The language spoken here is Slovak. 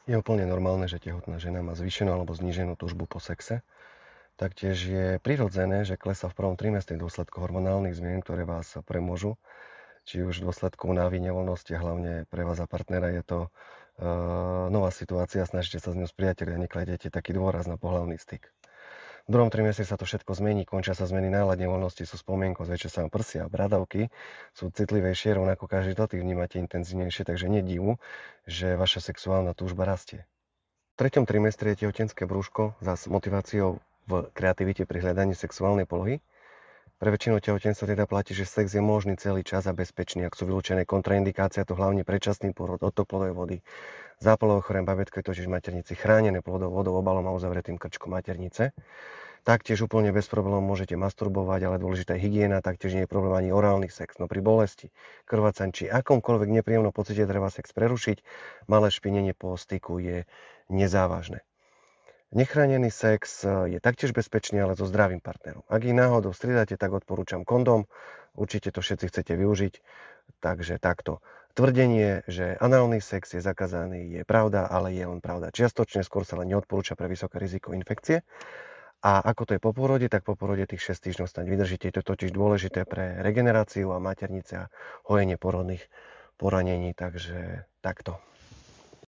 Je úplne normálne, že tehotná žena má zvýšenú alebo zníženú túžbu po sexe. Taktiež je prirodzené, že klesá v prvom trimestri v dôsledku hormonálnych zmien, ktoré vás premôžu. Či už v dôsledku únavy, nevoľnosti, a hlavne pre vás a partnera je to nová situácia, snažíte sa s ňou spriateliť a nekladete taký dôraz na pohlavný styk. V druhom trimestri sa to všetko zmení, končia sa zmeny nálad, nevoľnosti sú spomienkou, zväčšia sa vám prsia, bradavky sú citlivejšie, rovnako každý dotyk vnímate intenzívnejšie, takže nie divu, že vaša sexuálna túžba rastie. V treťom trimestri je tehotenské brúško s motiváciou v kreativite pri hľadaní sexuálnej polohy. Pre väčšinu tehotenstva teda platí, že sex je možný celý čas a bezpečný. Ak sú vylúčené kontraindikácie, to hlavne predčasný pôrod, odtok plodovej vody, zápalové ochorenie, bábätko je totiž v maternici chránené plodovou vodou, obalom a uzavretým krčkom maternice. Taktiež úplne bez problémov môžete masturbovať, ale dôležitá je hygiena, taktiež nie je problém ani orálny sex. No pri bolesti, krvácaní či akomkoľvek nepríjemnom pocite treba sex prerušiť. Malé špinenie po styku je nezávažné. Nechránený sex je taktiež bezpečný, ale so zdravým partnerom. Ak ich náhodou striedate, tak odporúčam kondóm. Určite to všetci chcete využiť. Takže takto. Tvrdenie, že análny sex je zakázaný, je pravda, ale je len pravda čiastočne, skôr sa len neodporúča pre vysoké riziko infekcie. A ako to je po pôrode, tak po pôrode tých 6 týždňov snáď vydržíte. Je to totiž dôležité pre regeneráciu a maternice a hojenie porodných poranení, takže takto.